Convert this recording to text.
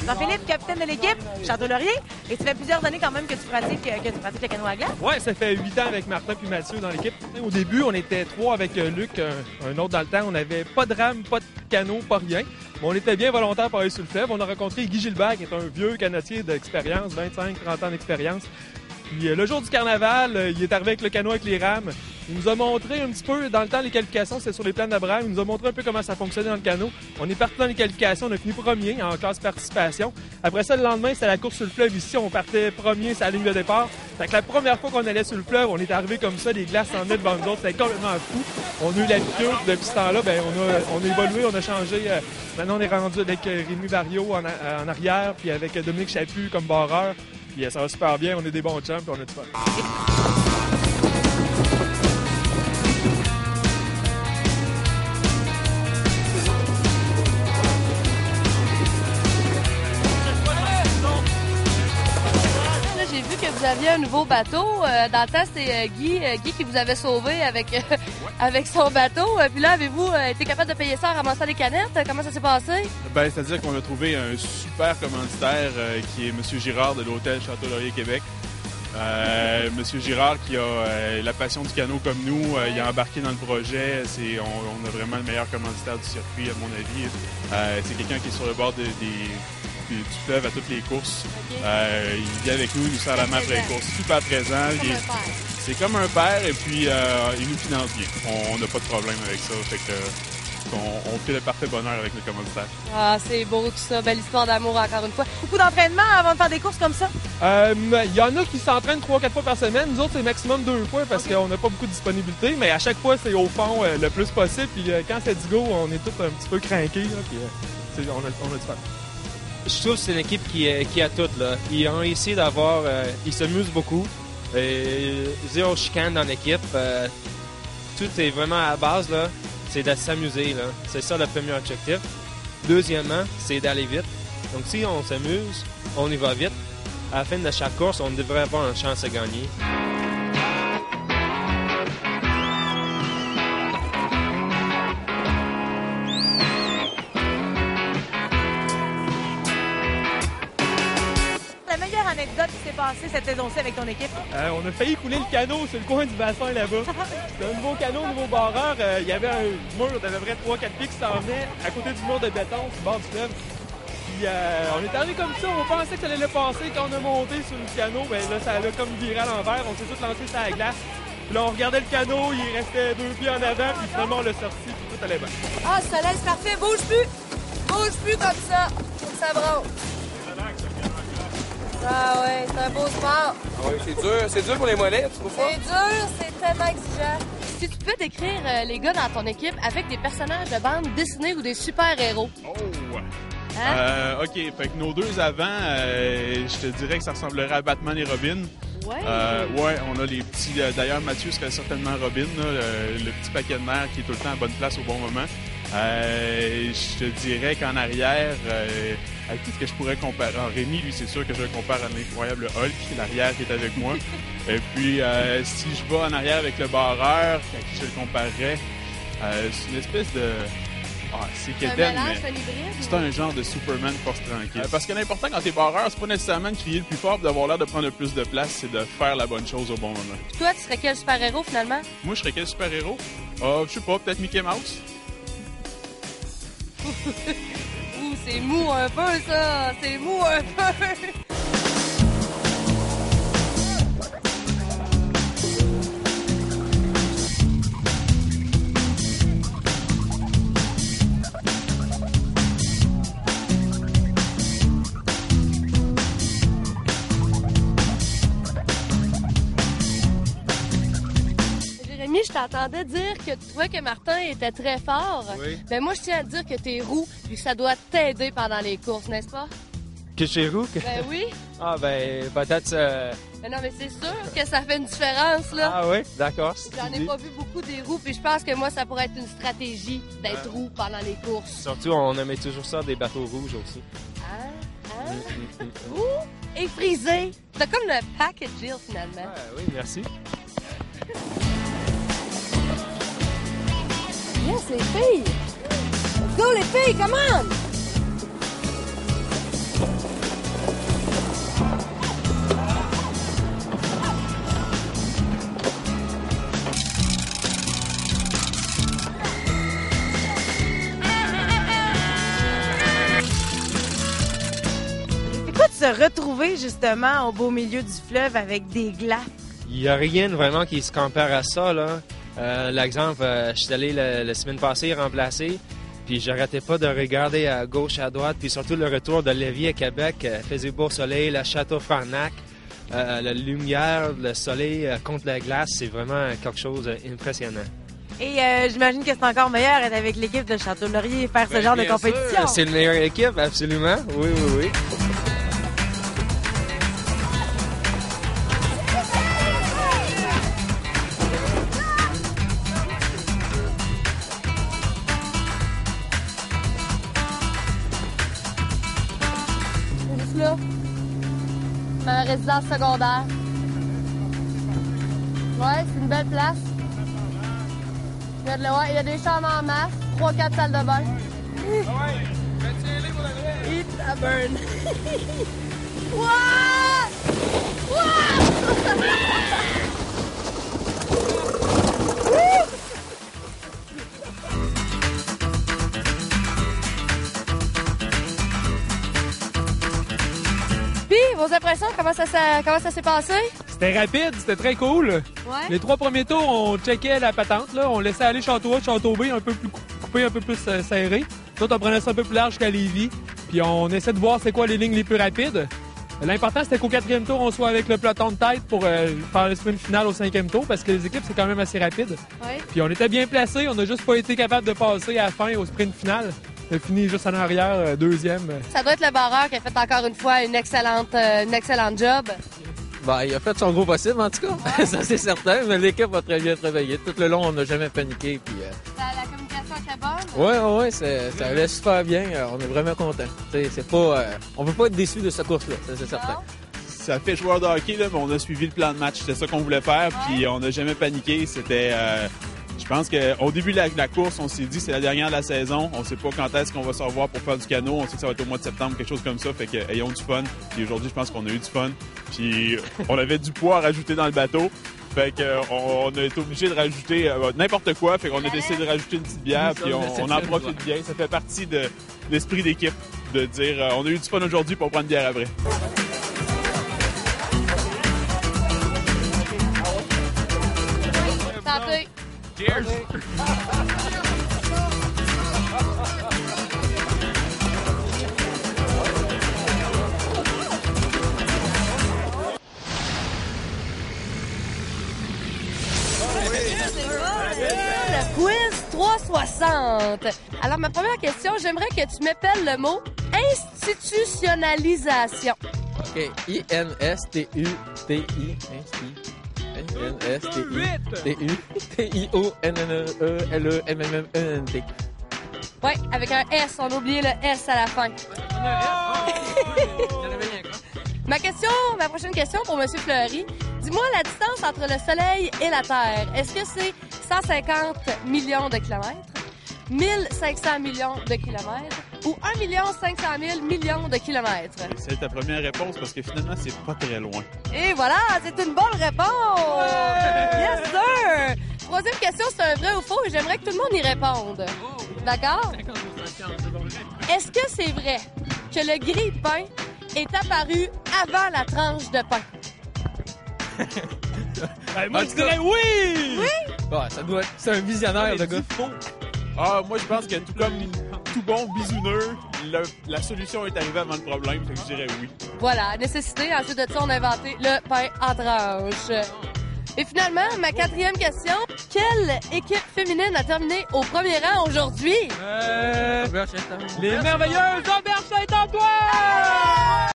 Jean-Philippe, capitaine de l'équipe, Château-Laurier, et ça fait plusieurs années quand même que tu pratiques le canot à glace. Oui, ça fait 8 ans avec Martin puis Mathieu dans l'équipe. Au début, on était 3 avec Luc, un autre dans le temps. On n'avait pas de rame, pas de canot, pas rien. Mais on était bien volontaires pour aller sur le fleuve. On a rencontré Guy Gilbert, qui est un vieux canotier d'expérience, 25-30 ans d'expérience. Puis le jour du carnaval, il est arrivé avec le canot avec les rames. Il nous a montré un petit peu, dans le temps, les qualifications, c'était sur les plaines d'Abraham. Il nous a montré un peu comment ça fonctionnait dans le canot. On est parti dans les qualifications, on a fini premier en classe participation. Après ça, le lendemain, c'était la course sur le fleuve ici. On partait premier sur la ligne de départ. Fait que la première fois qu'on allait sur le fleuve, on est arrivé comme ça, les glaces s'en venaient devant nous autres. C'était complètement fou. On a eu l'habitude. Depuis ce temps-là, on a évolué, on a changé. Maintenant, on est rendu avec Rémi Barriot en arrière, puis avec Dominique Chaput comme barreur. Puis ça va super bien, on est des bons chums, puis on a du fun. J'ai vu que vous aviez un nouveau bateau. Dans le temps, c'est Guy qui vous avait sauvé avec son bateau. Puis là, avez-vous été capable de payer ça en ramassant des canettes? Comment ça s'est passé? Ben, c'est-à-dire qu'on a trouvé un super commanditaire qui est M. Girard de l'hôtel Château-Laurier Québec. M. Girard qui a la passion du canot comme nous, il a embarqué dans le projet. On a vraiment le meilleur commanditaire du circuit, à mon avis. C'est quelqu'un qui est sur le bord du fleuve à toutes les courses. Okay. Il vient avec nous, il nous sert la main après les courses. Super présent. C'est comme un père et puis il nous finance bien. On n'a pas de problème avec ça. Fait que, on fait le parfait bonheur avec le commanditaire. Ah, c'est beau tout ça. Belle histoire d'amour encore une fois. Beaucoup d'entraînement avant de faire des courses comme ça? Il y en a qui s'entraînent 3-4 fois par semaine. Nous autres, c'est maximum 2 fois parce qu'on n'a pas beaucoup de disponibilité. Mais à chaque fois, c'est au fond le plus possible. Puis quand c'est du go, on est tous un petit peu craqués. Puis on a du fun. Je trouve que c'est une équipe qui a tout, là. Ils ont réussi d'avoir... ils s'amusent beaucoup. Zéro chicane dans l'équipe. Tout est vraiment à la base, là. C'est de s'amuser, là. C'est ça le premier objectif. Deuxièmement, c'est d'aller vite. Donc si on s'amuse, on y va vite. À la fin de chaque course, on devrait avoir une chance de gagner. Anecdote qui s'est passée cette saison-ci avec ton équipe? On a failli couler le canot sur le coin du bassin là-bas. C'est un nouveau canot, un nouveau barreur. Il y avait un mur d'à peu près 3-4 pieds qui s'en venait à côté du mur de béton sur le bord du fleuve. Puis on est arrivé comme ça, on pensait que ça allait le passer. Quand on a monté sur le canot, ben là, ça a comme viré à l'envers. On s'est tous lancés sur la glace. Puis là, on regardait le canot, il restait 2 pieds en avant, puis finalement, on l'a sorti, puis tout allait bien. Ah, le soleil, c'est parfait. Bouge plus! Bouge plus comme ça. Faut que ça brasse. Ah ouais, c'est un beau sport. Ah oui, c'est dur pour les mollets, tu trouves pas? C'est dur, c'est tellement exigeant. Si tu peux décrire les gars dans ton équipe avec des personnages de bande dessinée ou des super-héros. Oh! Hein? OK, fait que nos deux avant, je te dirais que ça ressemblerait à Batman et Robin. Ouais, on a les petits... D'ailleurs, Mathieu serait certainement Robin, là, le petit paquet de mer qui est tout le temps à bonne place au bon moment. Je te dirais qu'en arrière, avec tout ce que je pourrais comparer... Rémi, lui, c'est sûr que je le compare à l'incroyable Hulk, l'arrière qui est avec moi. Et puis, si je vais en arrière avec le barreur, à qui je le comparerais, c'est une espèce de... c'est qu'Eden, mais c'est un genre de Superman force tranquille. Parce que l'important quand t'es barreur, c'est pas nécessairement de crier le plus fort et d'avoir l'air de prendre le plus de place, c'est de faire la bonne chose au bon moment. Toi, tu serais quel super-héros finalement? Moi, je serais quel super-héros? Je sais pas, peut-être Mickey Mouse? Ouh, c'est mou un peu ça! C'est mou un peu! Je t'entendais dire que tu trouvais que Martin était très fort. Oui. Ben moi, je tiens à te dire que t'es roux, puis ça doit t'aider pendant les courses, n'est-ce pas? Que chez Roux? Ben oui. Ah, ben, peut-être... Mais non, mais c'est sûr que ça fait une différence, là. Ah oui? D'accord. J'en ai pas vu beaucoup des roues, puis je pense que moi, ça pourrait être une stratégie d'être roux pendant les courses. Surtout, on aimait toujours ça, des bateaux rouges aussi. Roux et frisé. C'est comme le package deal, finalement. Oui, merci. Yes, les filles! Let's go, les filles, come on! C'est quoi de se retrouver justement au beau milieu du fleuve avec des glaces? Il n'y a rien vraiment qui se compare à ça, là. L'exemple, je suis allé la semaine passée remplacer, puis j'arrêtais pas de regarder à gauche, à droite, puis surtout le retour de Lévis à Québec, faisait beau soleil, le château Frontenac, la lumière, le soleil contre la glace, c'est vraiment quelque chose d'impressionnant. Et j'imagine que c'est encore meilleur être avec l'équipe de Château-Laurier et faire ce genre de Bien compétition. sûr, c'est une meilleure équipe, absolument. Oui, oui, oui. Juste là. Ma résidence secondaire. Ouais, c'est une belle place. Il y a des chambres en masse, 3-4 salles de bain. Eat a burn. What? Puis, vos impressions, comment ça s'est passé? C'était rapide, c'était très cool. Ouais. Les 3 premiers tours, on checkait la patente, là. On laissait aller Château A, Château B, un peu plus coupé, un peu plus serré. D'autres, on prenait ça un peu plus large qu'à Lévis. Puis on essaie de voir c'est quoi les lignes les plus rapides. L'important, c'était qu'au 4e tour, on soit avec le peloton de tête pour faire le sprint final au 5e tour, parce que les équipes, c'est quand même assez rapide. Ouais. Puis on était bien placés, on n'a juste pas été capable de passer à la fin au sprint final. On a fini juste en arrière, 2e. Ça doit être le barreur qui a fait encore une fois une excellente job. Ben, il a fait son gros possible, en tout cas. Ça, c'est certain. Mais l'équipe a très bien travaillé. Tout le long, on n'a jamais paniqué. Puis, La communication était bonne? ouais, ça allait super bien. On est vraiment contents. C'est pas, on peut pas être déçu de cette course-là, ça, c'est certain. Ça fait joueur de hockey, là, mais on a suivi le plan de match. C'était ça qu'on voulait faire, puis on n'a jamais paniqué. C'était... je pense qu'au début de la course, on s'est dit c'est la dernière de la saison. On sait pas quand est-ce qu'on va se revoir pour faire du canot. On sait que ça va être au mois de septembre, quelque chose comme ça. Fait que ayons du fun. Puis aujourd'hui, je pense qu'on a eu du fun. Puis on avait du poids à rajouter dans le bateau. Fait que on a été obligé de rajouter n'importe quoi. Fait qu'on a décidé de rajouter une petite bière. Puis on en profite bien. Ça fait partie de l'esprit d'équipe de dire on a eu du fun aujourd'hui pour prendre une bière après. Santé. Cheers! Le quiz 360. Alors, ma première question, j'aimerais que tu m'appelles le mot institutionnalisation. OK. I-N-S-T-U-T-I. N-S-T-U-T-I-O-N-N-E-L-E-M-M-M-E-N-T. Oui, avec un S, on a oublié le S à la fin. Ma prochaine question pour M. Fleury. Dis-moi la distance entre le Soleil et la Terre. Est-ce que c'est 150 millions de kilomètres, 1500 millions de kilomètres ou 1 500 000 millions de kilomètres? C'est ta première réponse parce que finalement, c'est pas très loin. Et voilà, c'est une bonne réponse! Yes, sir! Troisième question, c'est un vrai ou faux et j'aimerais que tout le monde y réponde. D'accord? Est-ce que c'est vrai que le grille-pain est apparu avant la tranche de pain? Moi, je dirais oui! Oui? Ouais, ça doit être... C'est un visionnaire, le gars. Ah, moi, je pense que tout comme tout bon bisouneux, la solution est arrivée avant le problème, fait que je dirais oui. Voilà, nécessité. Ensuite de ça, on a inventé le pain en tranche. Et finalement, ma quatrième question. Quelle équipe féminine a terminé au premier rang aujourd'hui? Les merveilleuses Auberge Saint-Antoine!